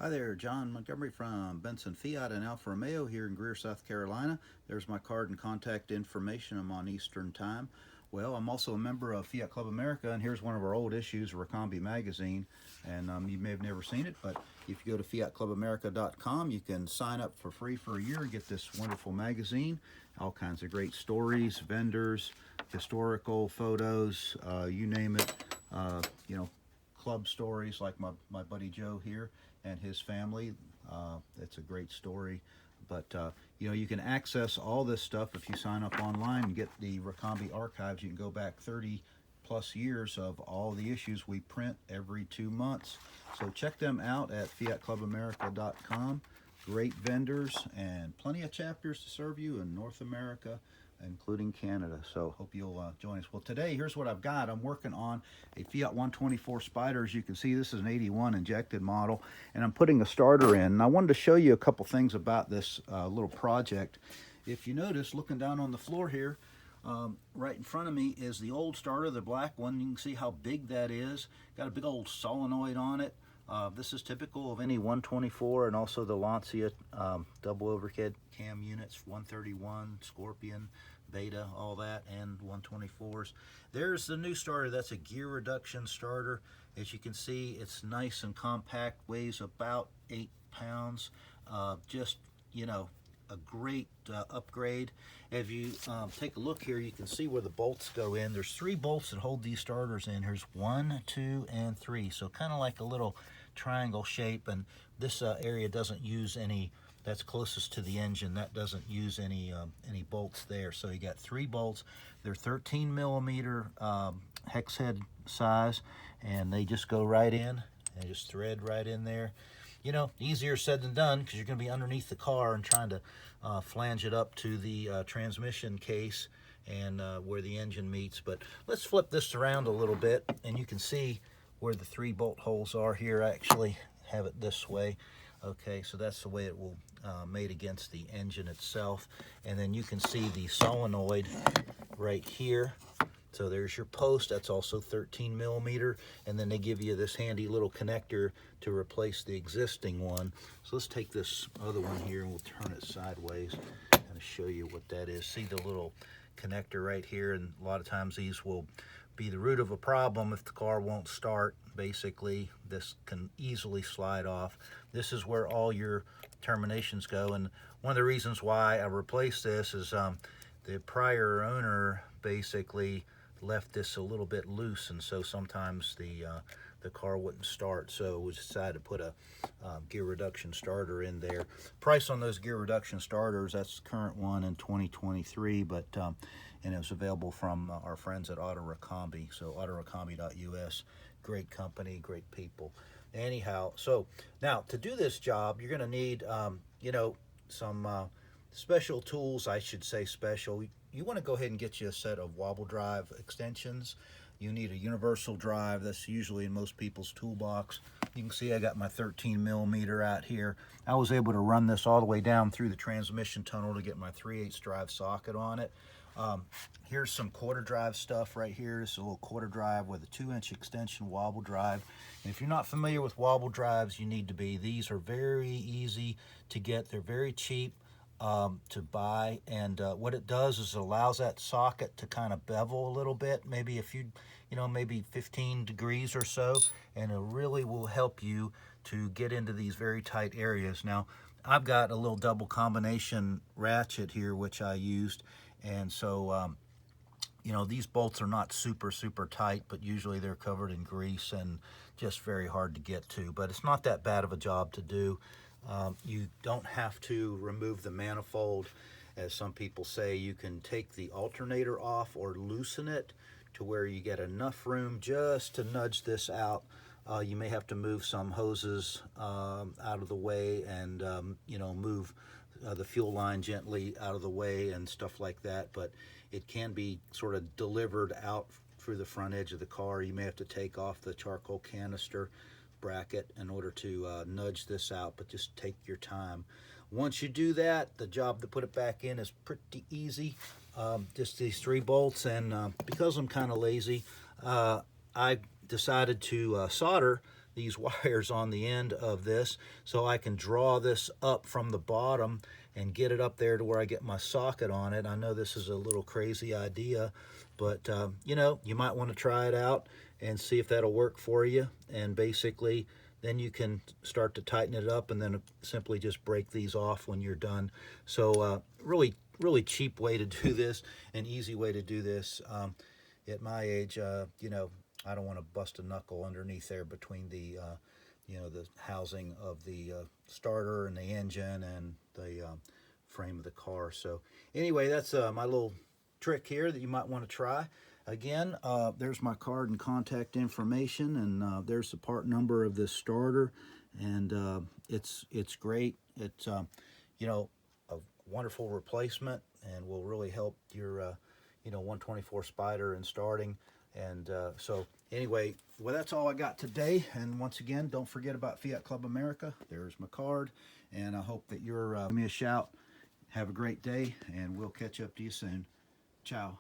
Hi there, John Montgomery from Benson Fiat and Alfa Romeo here in Greer, South Carolina. There's my card and contact information. I'm on Eastern Time. Well, I'm also a member of Fiat Club America, and here's one of our old issues, Ricambi magazine. And you may have never seen it, but if you go to fiatclubamerica.com, you can sign up for free for a year and get this wonderful magazine. All kinds of great stories, vendors, historical photos, you name it. You know, club stories like my buddy Joe here and his family. It's a great story. But you know, you can access all this stuff if you sign up online and get the Ricambi archives. You can go back 30 plus years of all the issues we print every 2 months. So check them out at fiatclubamerica.com. Great vendors and plenty of chapters to serve you in North America, including Canada. So hope you'll join us. Well, today, here's what I've got. I'm working on a Fiat 124 Spider. As you can see, this is an 81 injected model, and I'm putting a starter in. And I wanted to show you a couple things about this little project. If you notice, looking down on the floor here, right in front of me is the old starter, the black one. You can see how big that is. Got a big old solenoid on it. This is typical of any 124 and also the Lancia double overhead cam units, 131, Scorpion, Beta, all that, and 124s. There's the new starter. That's a gear reduction starter. As you can see, it's nice and compact, weighs about 8 pounds. Just, you know, a great upgrade. If you take a look here, you can see where the bolts go in. There's 3 bolts that hold these starters in. Here's 1, 2, and 3. So kind of like a little triangle shape, and this area doesn't use any, that's closest to the engine, that doesn't use any bolts there. So you got 3 bolts. They're 13 millimeter hex head size, and they just go right in and just thread right in there. You know, easier said than done, because you're going to be underneath the car and trying to flange it up to the transmission case and where the engine meets. But let's flip this around a little bit, and you can see where the 3 bolt holes are here. I actually have it this way. Okay, so that's the way it will mate against the engine itself. And then you can see the solenoid right here. So there's your post. That's also 13 millimeter. And then they give you this handy little connector to replace the existing one. So let's take this other one here and we'll turn it sideways and show you what that is. See the little connector right here, and a lot of times these will be the root of a problem if the car won't start. Basically, this can easily slide off. This is where all your terminations go, and one of the reasons why I replaced this is the prior owner basically left this a little bit loose, and so sometimes the car wouldn't start. So we decided to put a gear reduction starter in there. Price on those gear reduction starters, that's the current one in 2023, but and it was available from our friends at Auto Ricambi. So autoricambi.us, great company, great people. Anyhow, so now to do this job, you're going to need you know, some special tools. I should say special. You want to go ahead and get you a set of wobble drive extensions. You need a universal drive. That's usually in most people's toolbox. You can see I got my 13 millimeter out here. I was able to run this all the way down through the transmission tunnel to get my 3/8 drive socket on it. Here's some quarter drive stuff right here. It's a little quarter drive with a 2-inch extension wobble drive. And if you're not familiar with wobble drives, you need to be. These are very easy to get. They're very cheap to buy, and what it does is it allows that socket to kind of bevel a little bit, maybe a few, you know, maybe 15 degrees or so, and it really will help you to get into these very tight areas. Now, I've got a little double combination ratchet here, which I used, and so you know, these bolts are not super tight, but usually they're covered in grease and just very hard to get to. But it's not that bad of a job to do. You don't have to remove the manifold, as some people say. You can take the alternator off or loosen it to where you get enough room just to nudge this out. You may have to move some hoses out of the way and you know, move the fuel line gently out of the way and stuff like that, but it can be sort of delivered out through the front edge of the car. You may have to take off the charcoal canister bracket in order to nudge this out, but just take your time. Once you do that, the job to put it back in is pretty easy. Just these 3 bolts, and because I'm kind of lazy, I decided to solder these wires on the end of this so I can draw this up from the bottom and get it up there to where I get my socket on it. I know this is a little crazy idea, but you know, you might want to try it out and see if that'll work for you. And basically then you can start to tighten it up and then simply just break these off when you're done. So really cheap way to do this, an easy way to do this. At my age, you know, I don't want to bust a knuckle underneath there between the you know, the housing of the starter and the engine and the frame of the car. So anyway, that's my little trick here that you might want to try. Again, there's my card and contact information, and there's the part number of this starter, and it's great. It's you know, a wonderful replacement, and will really help your you know, 124 Spider in starting. And so anyway, well, that's all I got today. And once again, don't forget about Fiat Club America. There's my card, and I hope that you're give me a shout. Have a great day, and we'll catch up to you soon. Ciao.